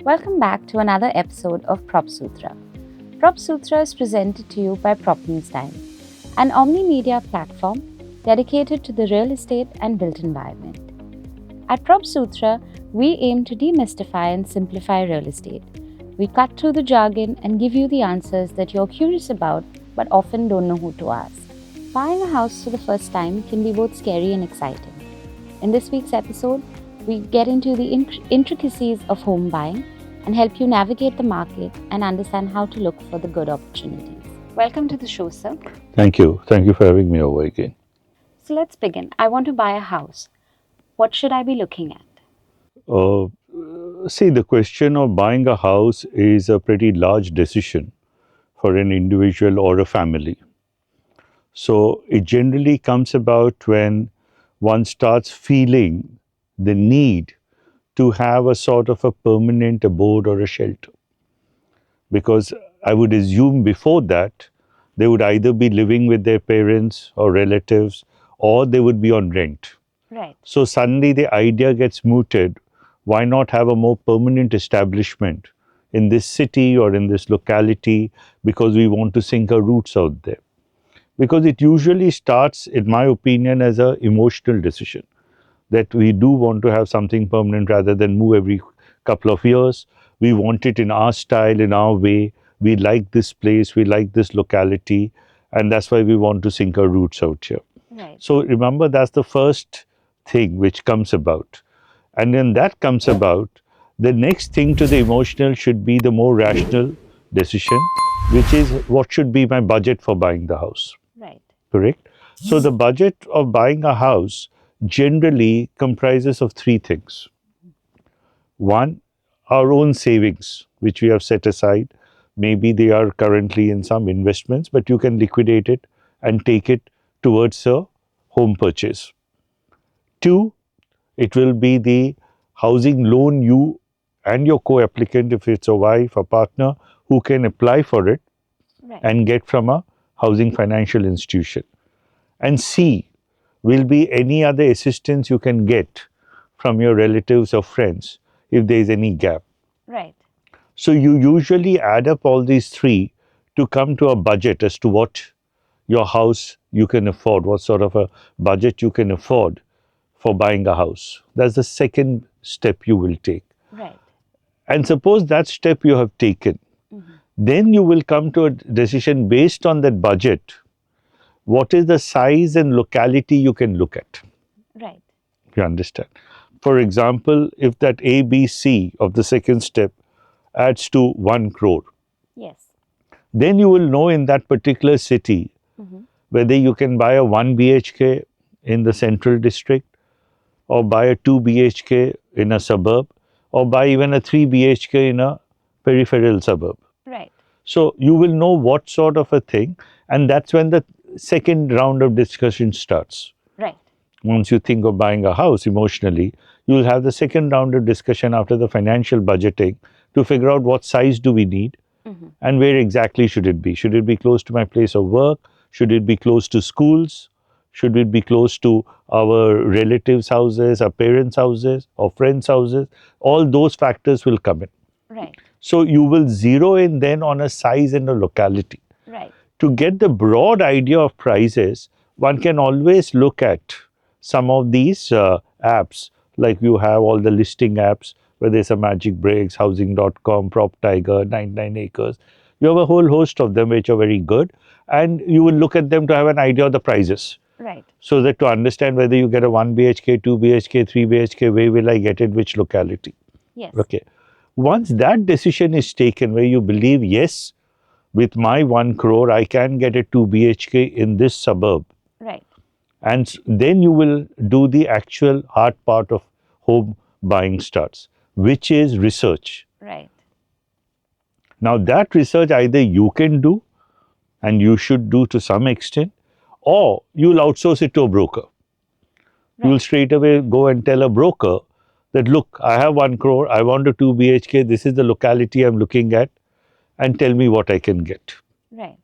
Welcome back to another episode of PropSutra. PropSutra is presented to you by PropNewsTime, an omni-media platform dedicated to the real estate and built environment. At PropSutra, we aim to demystify and simplify real estate. We cut through the jargon and give you the answers that you're curious about but often don't know who to ask. Buying a house for the first time can be both scary and exciting. In this week's episode, we get into the intricacies of home buying and help you navigate the market and understand how to look for the good opportunities. Welcome to the show, sir. Thank you. Thank you for having me over again. So let's begin. I want to buy a house. What should I be looking at? See, the question of buying a house is a pretty large decision for an individual or a family. So it generally comes about when one starts feeling the need to have a sort of a permanent abode or a shelter. Because I would assume before that, they would either be living with their parents or relatives or they would be on rent. Right. So suddenly the idea gets mooted, why not have a more permanent establishment in this city or in this locality because we want to sink our roots out there. Because it usually starts, in my opinion, as an emotional decision that we do want to have something permanent rather than move every couple of years. We want it in our style, in our way. We like this place, we like this locality, and that's why we want to sink our roots out here. Right. So remember, that's the first thing which comes about. And when that comes about, the next thing to the emotional should be the more rational decision, which is what should be my budget for buying the house. Right. Correct? So the budget of buying a house generally comprises of three things. One, our own savings, which we have set aside. Maybe they are currently in some investments, but you can liquidate it and take it towards a home purchase. Two, it will be the housing loan you and your co-applicant, if it's a wife or partner, who can apply for it Right. and get from a housing financial institution. And C will be any other assistance you can get from your relatives or friends if there is any gap. Right. So you usually add up all these three to come to a budget as to what your house you can afford, what sort of a budget you can afford for buying a house. That's the second step you will take. Right. And suppose that step you have taken, then you will come to a decision based on that budget. What is the size and locality you can look at? Right. You understand? For example, if that ABC of the second step adds to 1 crore, Yes. then you will know in that particular city whether you can buy a 1 BHK in the central district or buy a 2 BHK in a suburb or buy even a 3 BHK in a peripheral suburb. Right. So you will know what sort of a thing, and that's when the second round of discussion starts. Right. Once you think of buying a house emotionally, you will have the second round of discussion after the financial budgeting to figure out what size do we need and where exactly should it be. Should it be close to my place of work? Should it be close to schools? Should it be close to our relatives' houses, our parents' houses, or friends' houses? All those factors will come in. Right. So you will zero in then on a size and a locality. Right. To get the broad idea of prices, one can always look at some of these apps, like you have all the listing apps, whether it's a Magic Breaks, Housing.com, PropTiger, 99 Acres. You have a whole host of them which are very good, and you will look at them to have an idea of the prices. Right. So that to understand whether you get a 1 BHK, 2 BHK, 3 BHK, where will I get it, which locality? Yes. Okay. Once that decision is taken, where you believe, yes, with my 1 crore, I can get a 2 BHK in this suburb. Right. And then you will do the actual hard part of home buying starts, which is research. Right. Now, that research either you can do and you should do to some extent, or you'll outsource it to a broker. You'll straight away go and tell a broker that, look, I have 1 crore, I want a 2 BHK, this is the locality I'm looking at, and tell me what I can get. Right.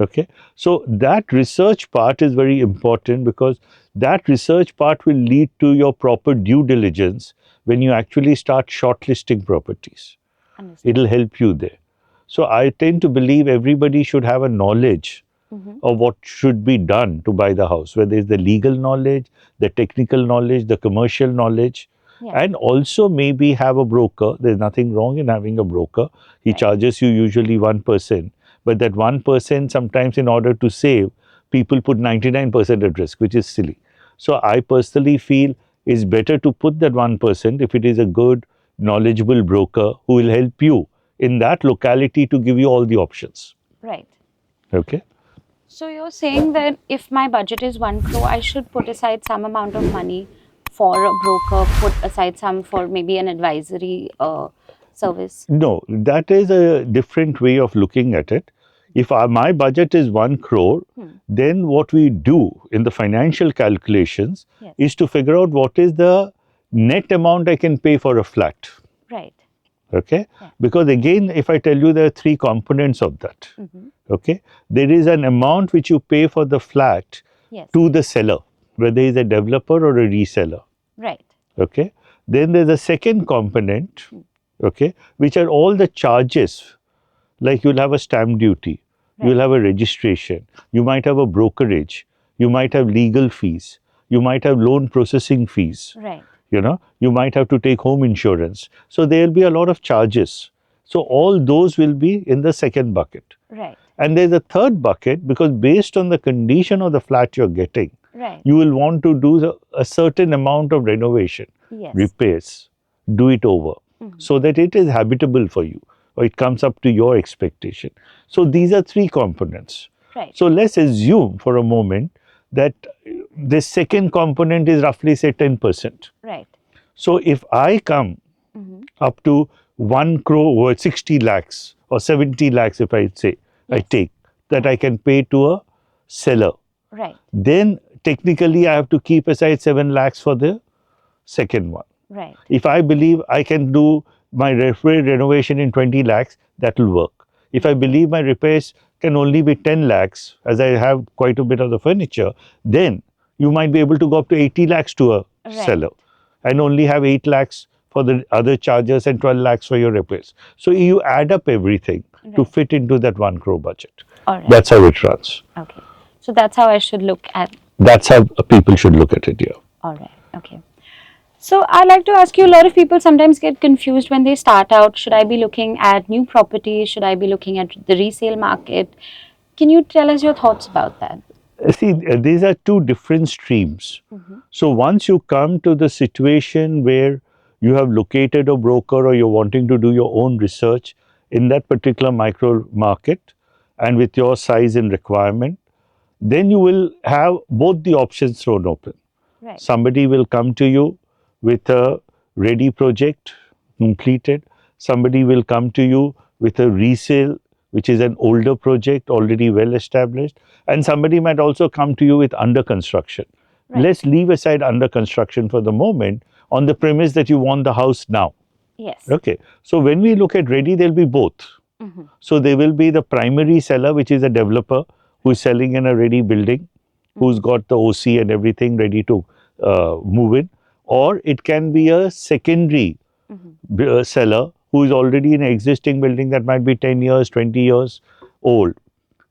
Okay. So that research part is very important because that research part will lead to your proper due diligence when you actually start shortlisting properties. Understood. It'll help you there. So I tend to believe everybody should have a knowledge of what should be done to buy the house, whether it's the legal knowledge, the technical knowledge, the commercial knowledge, Yeah. and also maybe have a broker. There's nothing wrong in having a broker. He Right. charges you usually 1%, but that 1% sometimes, in order to save, people put 99% at risk, which is silly. So I personally feel it's better to put that 1% if it is a good, knowledgeable broker who will help you in that locality to give you all the options. Right. Okay. So you're saying that if my budget is 1 crore, I should put aside some amount of money for a broker, put aside some for maybe an advisory service. No, that is a different way of looking at it. If my budget is 1 crore, then what we do in the financial calculations Yes. is to figure out what is the net amount I can pay for a flat. Right. Okay. Yeah. Because again, if I tell you there are three components of that. Okay. There is an amount which you pay for the flat Yes. to the seller, whether he's a developer or a reseller. Right. Okay. Then there's a second component, okay, which are all the charges. Like you'll have a stamp duty, you'll have a registration, you might have a brokerage, you might have legal fees, you might have loan processing fees. Right. You might have to take home insurance. So there will be a lot of charges. So all those will be in the second bucket. Right. And there's a third bucket, because based on the condition of the flat you're getting, Right. you will want to do a certain amount of renovation, Yes. repairs, do it over, so that it is habitable for you, or it comes up to your expectation. So these are three components. Right. So let's assume for a moment that this second component is roughly, say, 10%. Right. So if I come up to 1 crore or 60 lakhs or 70 lakhs, if I say, I take that I can pay to a seller, Right. then technically I have to keep aside 7 lakhs for the second one. Right. If I believe I can do my renovation in 20 lakhs, that will work. If I believe my repairs can only be 10 lakhs, as I have quite a bit of the furniture, then you might be able to go up to 80 lakhs to a seller and only have 8 lakhs for the other charges and 12 lakhs for your repairs. So you add up everything to fit into that 1 crore budget. All right. That's how it runs. Okay. So that's how I should look at. That's how people should look at it here. All right. Okay. So I'd like to ask you, a lot of people sometimes get confused when they start out. Should I be looking at new properties? Should I be looking at the resale market? Can you tell us your thoughts about that? See, these are two different streams. So once you come to the situation where you have located a broker or you're wanting to do your own research in that particular micro market and with your size and requirement, then you will have both the options thrown open. Right. Somebody will come to you with a ready project completed. Somebody will come to you with a resale, which is an older project already well established. And somebody might also come to you with under construction. Right. Let's leave aside under construction for the moment on the premise that you want the house now. Yes. Okay. So when we look at ready, there'll be both. So there will be the primary seller, which is a developer who is selling in a ready building, who's got the OC and everything ready to move in. Or it can be a secondary seller who is already in an existing building that might be 10 years, 20 years old.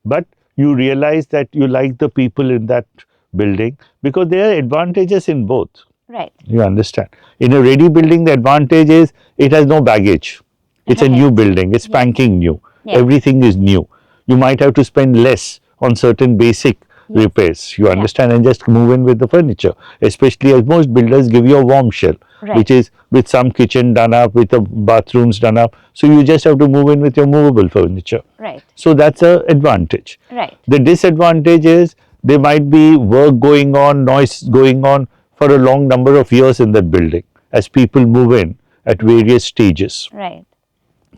But you realize that you like the people in that building, because there are advantages in both. Right. You understand? In a ready building, the advantage is it has no baggage. It's a new building. It's spanking new. Yeah. Everything is new. You might have to spend less on certain basic repairs. You understand? And just move in with the furniture. Especially as most builders give you a warm shell, which is with some kitchen done up, with the bathrooms done up. So you just have to move in with your movable furniture. Right. So that's an advantage. Right. The disadvantage is there might be work going on, noise going on for a long number of years in that building as people move in at various stages. Right.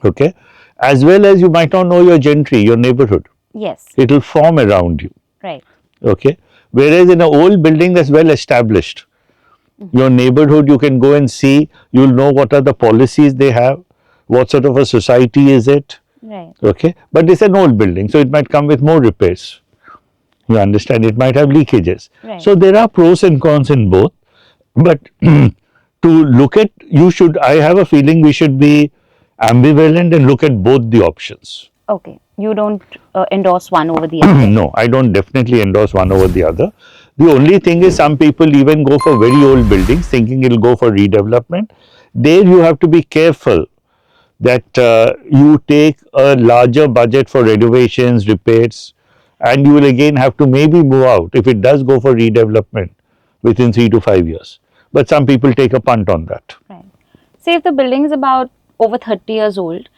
Okay. As well as you might not know your gentry, your neighborhood. Yes. It will form around you. Right. Okay. Whereas in an old building that's well established, your neighborhood you can go and see, you'll know what are the policies they have, what sort of a society is it. Right. Okay. But it's an old building, so it might come with more repairs. You understand? It might have leakages. Right. So there are pros and cons in both. But to look at, I have a feeling we should be ambivalent and look at both the options. Okay. You don't endorse one over the other. No, I don't definitely endorse one over the other. The only thing is, some people even go for very old buildings thinking it'll go for redevelopment. There, you have to be careful that you take a larger budget for renovations, repairs, and you will again have to maybe move out if it does go for redevelopment within 3 to 5 years. But some people take a punt on that. Right. Say if the building is about over 30 years old,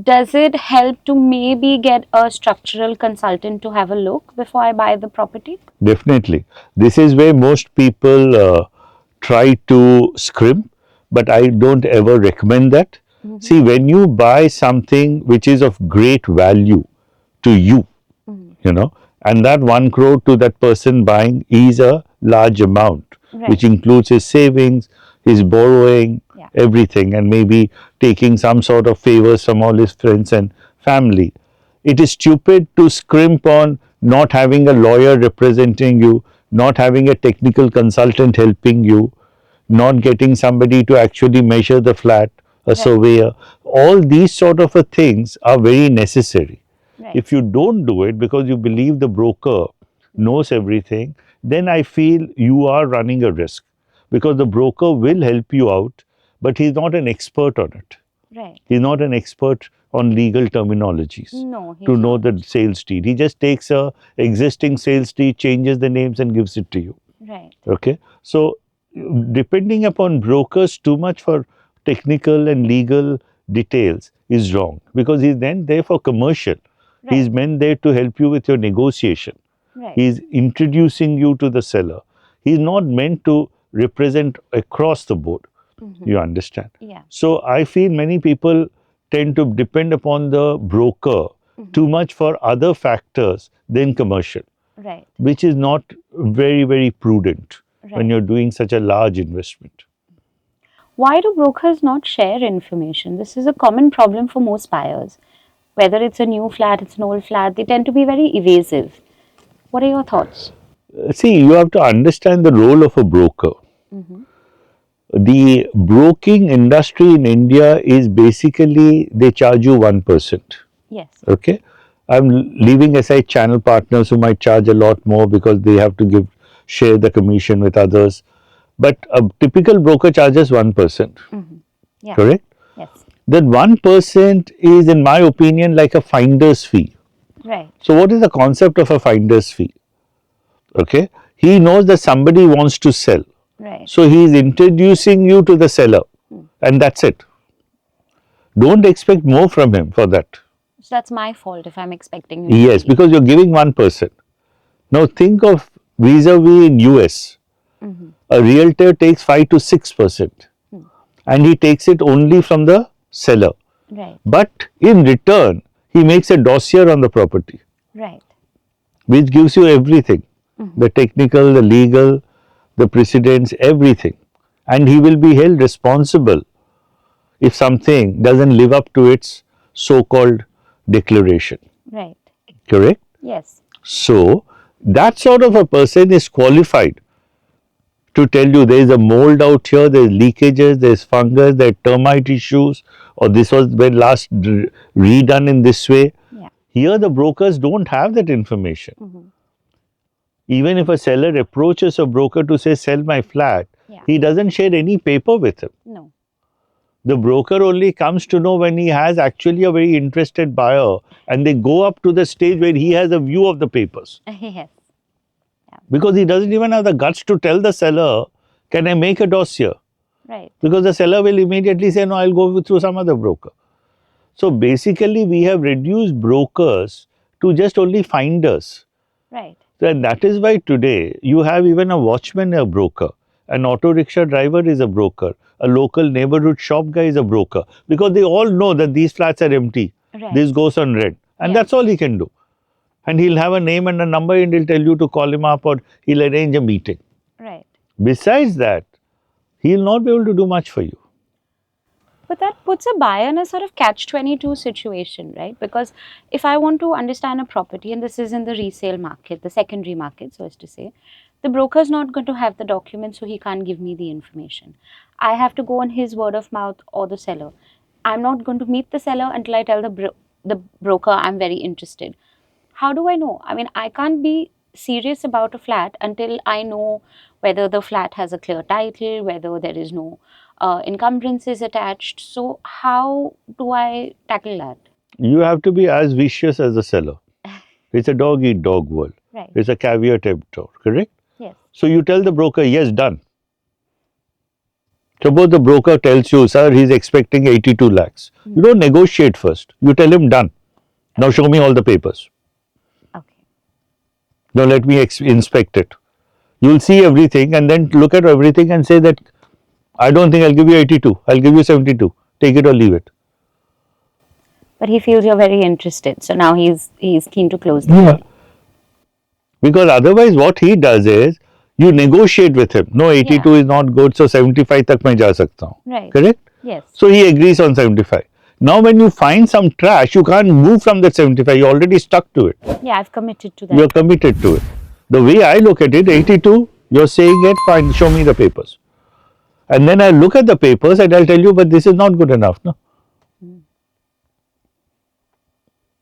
does it help to maybe get a structural consultant to have a look before I buy the property? Definitely. This is where most people try to scrimp, but I don't ever recommend that. See, when you buy something which is of great value to you, you know, and that 1 crore to that person buying is a large amount, which Right. includes his savings, his borrowing, Yeah. everything, and maybe taking some sort of favors from all his friends and family. It is stupid to scrimp on not having a lawyer representing you, not having a technical consultant helping you, not getting somebody to actually measure the flat, a Right. surveyor. All these sort of things are very necessary. Right. If you don't do it because you believe the broker knows everything, then I feel you are running a risk, because the broker will help you out, but he's not an expert on it. Right. He's not an expert on legal terminologies No, he's to know not. the sales deed. He just takes a existing sales deed, changes the names and gives it to you. Right. Okay. So depending upon brokers too much for technical and legal details is wrong, because he's then there for commercial. He's Right. meant there to help you with your negotiation. Right. He's introducing you to the seller. He's not meant to represent across the board. You understand? Yeah. So I feel many people tend to depend upon the broker too much for other factors than commercial, Right. which is not very, very prudent when Right. you're doing such a large investment. Why do brokers not share information? This is a common problem for most buyers. Whether it's a new flat, it's an old flat, they tend to be very evasive. What are your thoughts? See, you have to understand the role of a broker. The broking industry in India is basically they charge you 1%. Yes. Okay. I'm leaving aside channel partners who might charge a lot more because they have to share the commission with others. But a typical broker charges 1%. Yeah. Correct? Yes. That 1% is, in my opinion, like a finder's fee. Right. So, what is the concept of a finder's fee? Okay. He knows that somebody wants to sell. Right. So, he is introducing you to the seller, and that's it. Don't expect more from him for that. So that's my fault if I'm expecting you to Yes, believe. because you're giving 1%. Now, think of vis-a-vis in US. A realtor takes 5 to 6%, and he takes it only from the seller. Right. But in return, he makes a dossier on the property, Right. which gives you everything, the technical, the legal, the precedents, everything. And he will be held responsible if something doesn't live up to its so called declaration. Right. Correct? Yes. So, that sort of a person is qualified to tell you there is a mold out here, there is leakages, there is fungus, there are termite issues, or this was when last redone in this way. Yeah. Here, the brokers don't have that information. Even if a seller approaches a broker to say, sell my flat, Yeah. he doesn't share any paper with him. No. The broker only comes to know when he has actually a very interested buyer, and they go up to the stage where he has a view of the papers. Yes. Because he doesn't even have the guts to tell the seller, can I make a dossier? Right. Because the seller will immediately say, no, I'll go through some other broker. So basically, we have reduced brokers to just only finders. Right. And that is why today you have even a watchman a broker, an auto rickshaw driver is a broker, a local neighborhood shop guy is a broker, because they all know that these flats are empty. Right. This goes on rent, and Yeah. that's all he can do. And he'll have a name and a number, and he'll tell you to call him up, or he'll arrange a meeting. Right. Besides that, he'll not be able to do much for you. But that puts a buyer in a sort of catch-22 situation, right? Because if I want to understand a property, and this is in the resale market, the secondary market, so as to say, the broker's not going to have the document, so he can't give me the information. I have to go on his word of mouth or the seller. I'm not going to meet the seller until I tell the broker I'm very interested. How do I know? I mean, I can't be serious about a flat until I know whether the flat has a clear title, whether there is no encumbrances attached. So, how do I tackle that? You have to be as vicious as the seller. It's a dog eat dog world. Right. It's a caviar type dog, correct? Yes. So you tell the broker, yes, done. Suppose the broker tells you, sir, he's expecting 82 lakhs. You don't negotiate first. You tell him, done. Now show me all the papers. Okay. Now let me inspect it. You'll see everything and then look at everything and say that, I don't think I'll give you 82. I'll give you 72. Take it or leave it. But he feels you're very interested, so now he's keen to close the Yeah. deal. Because otherwise what he does is, you negotiate with him. No, 82 is not good, so 75 tak main ja sakta hu. Right. Correct? Yes. So he agrees on 75. Now when you find some trash, you can't move from that 75. You're already stuck to it. Yeah, I've committed to that. You're committed to it. The way I look at it, 82, you're saying it, fine, show me the papers. And then I'll look at the papers and I'll tell you, but this is not good enough. No?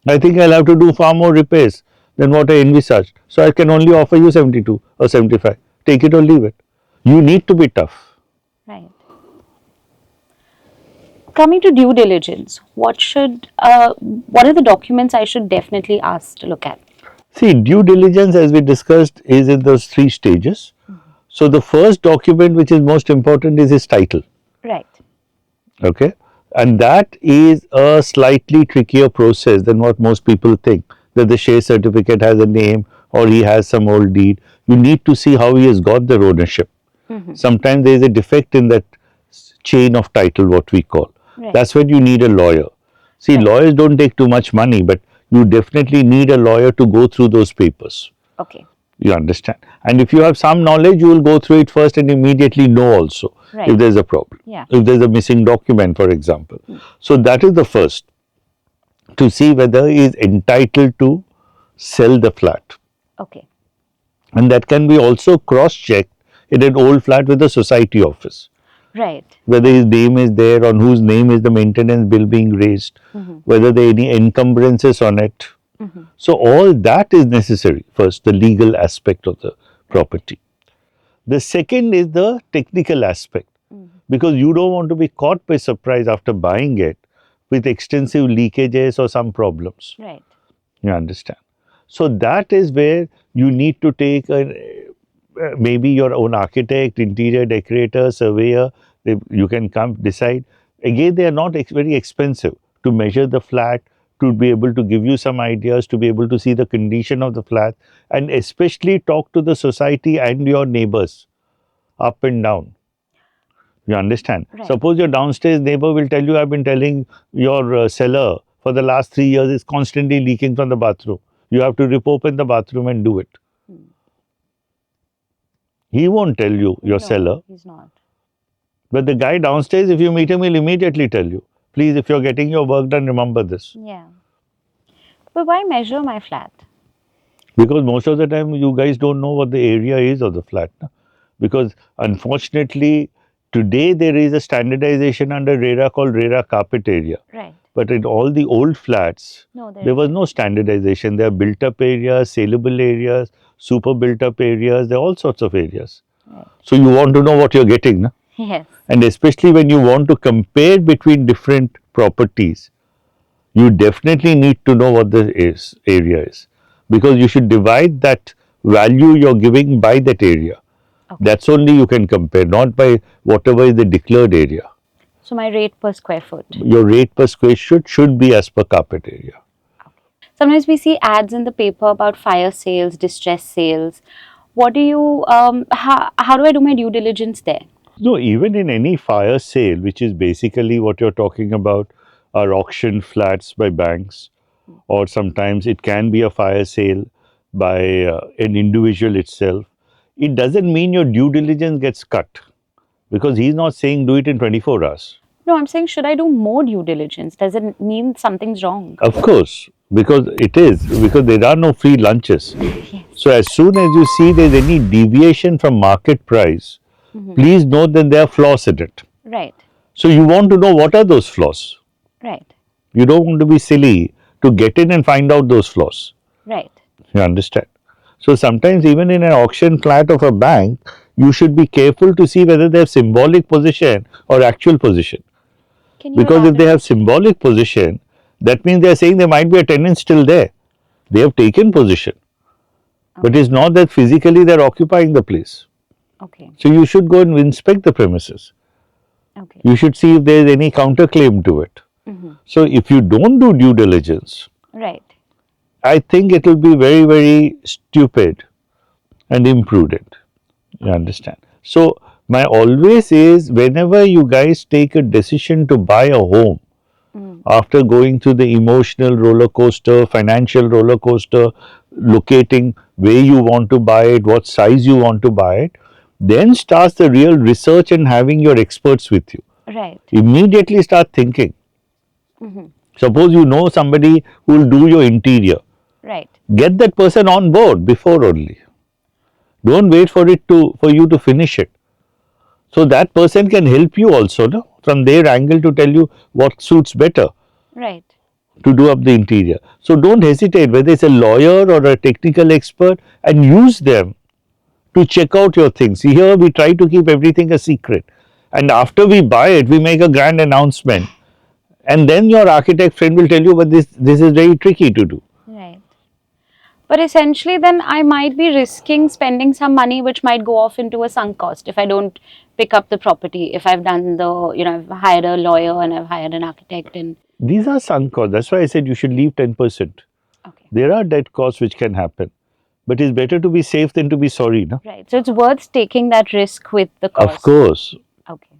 I think I'll have to do far more repairs than what I envisaged. So I can only offer you 72 or 75. Take it or leave it. You need to be tough. Right. Coming to due diligence, what are the documents I should definitely ask to look at? See, due diligence, as we discussed, is in those 3 stages. So the first document which is most important is his title. Right. Okay, and that is a slightly trickier process than what most people think, that the share certificate has a name or he has some old deed. You need to see how he has got their ownership. Sometimes there is a defect in that chain of title, what we call. Right. That's when you need a lawyer. See, Right. lawyers don't take too much money, but you definitely need a lawyer to go through those papers. Okay. You understand? And if you have some knowledge, you will go through it first and immediately know also Right. if there's a problem. Yeah. If there's a missing document, for example. So that is the first, to see whether he is entitled to sell the flat. Okay. And that can be also cross-checked in an old flat with the society office. Right. Whether his name is there, on whose name is the maintenance bill being raised, whether there are any encumbrances on it. So all that is necessary. First, the legal aspect of the property. The second is the technical aspect, because you don't want to be caught by surprise after buying it with extensive leakages or some problems. Right. You understand? So that is where you need to take maybe your own architect, interior decorator, surveyor. You can come decide. Again, they are not very expensive to measure the flat, to be able to give you some ideas, to be able to see the condition of the flat, and especially talk to the society and your neighbors up and down. You understand? Right. Suppose your downstairs neighbor will tell you, I've been telling your seller for the last 3 years it's constantly leaking from the bathroom. You have to rip open the bathroom and do it. He won't tell you, your No, seller. he's not. But the guy downstairs, if you meet him, he'll immediately tell you, please, if you're getting your work done, remember this. Yeah. But why measure my flat? Because most of the time, you guys don't know what the area is of the flat. No? Because unfortunately, today there is a standardization under RERA called RERA carpet area. Right. But in all the old flats, No, there was no standardization. There are built up areas, saleable areas, super built up areas, there are all sorts of areas. Right. So you want to know what you're getting. No? Yes. And especially when you want to compare between different properties, you definitely need to know what the area is, because you should divide that value you're giving by that area. Okay. That's only you can compare, not by whatever is the declared area. So my rate per square foot. Your rate per square should be as per carpet area. Sometimes we see ads in the paper about fire sales, distress sales. What do you, how do I do my due diligence there? No, even in any fire sale, which is basically what you're talking about, are auction flats by banks, or sometimes it can be a fire sale by an individual itself. It doesn't mean your due diligence gets cut, because he's not saying do it in 24 hours. No, I'm saying, should I do more due diligence? Does it mean something's wrong? Of course, because it is, because there are no free lunches. Yes. So as soon as you see there's any deviation from market price, please note that there are flaws in it. Right. So you want to know what are those flaws. Right. You don't want to be silly to get in and find out those flaws. Right. You understand? So sometimes even in an auction flat of a bank, you should be careful to see whether they have symbolic possession or actual possession. Can you Because if they have elaborate? symbolic possession, that means they are saying there might be a tenant still there. They have taken possession, but Okay. it's not that physically they're occupying the place. Okay. So you should go and inspect the premises. Okay. You should see if there is any counterclaim to it. Mm-hmm. So if you don't do due diligence, Right. I think it will be very, very stupid and imprudent. You Okay. understand? So my always is whenever you guys take a decision to buy a home, Mm. after going through the emotional roller coaster, financial roller coaster, locating where you want to buy it, what size you want to buy it, then starts the real research and having your experts with you. Right. Immediately start thinking. Mm-hmm. Suppose you know somebody who will do your interior. Right. Get that person on board before only. Don't wait for it to for you to finish it. So that person can help you also, no? From their angle to tell you what suits better Right. to do up the interior. So don't hesitate whether it's a lawyer or a technical expert and use them to check out your things. See, here we try to keep everything a secret. And after we buy it, we make a grand announcement. And then your architect friend will tell you, but this is very tricky to do. Right. But essentially, then I might be risking spending some money which might go off into a sunk cost if I don't pick up the property. If I've done the, I've hired a lawyer and I've hired an architect and These are sunk costs. That's why I said you should leave 10%. okay. There are debt costs which can happen. But it's better to be safe than to be sorry, no? Right. So it's worth taking that risk with the Of cost. course, Okay.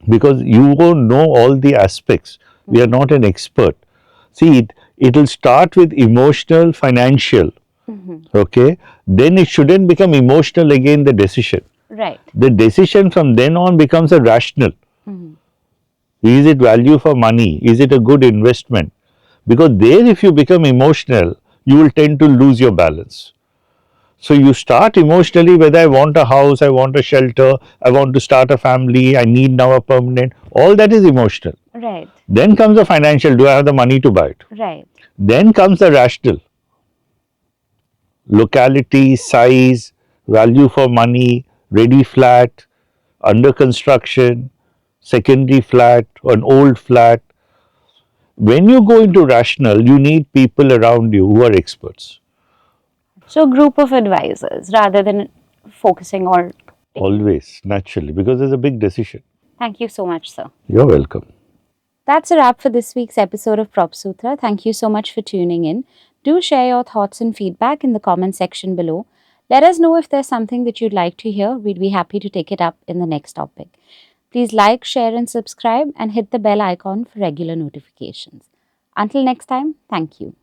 because you won't know all the aspects. We are not an expert. See, it will start with emotional, financial, Mm-hmm. okay? Then it shouldn't become emotional again, the decision. Right. The decision from then on becomes a rational. Mm-hmm. Is it value for money? Is it a good investment? Because there, if you become emotional, you will tend to lose your balance. So you start emotionally whether I want a house, I want a shelter, I want to start a family, I need now a permanent. All that is emotional. Right. Then comes the financial. Do I have the money to buy it? Right. Then comes the rational. Locality, size, value for money, ready flat, under construction, secondary flat, an old flat. When you go into rational, you need people around you who are experts. So group of advisors rather than focusing or taking. Always, naturally, because there's a big decision. Thank you so much, sir. You're welcome. That's a wrap for this week's episode of PropSutra. Thank you so much for tuning in. Do share your thoughts and feedback in the comment section below. Let us know if there's something that you'd like to hear. We'd be happy to take it up in the next topic. Please like, share, and subscribe, and hit the bell icon for regular notifications. Until next time, thank you.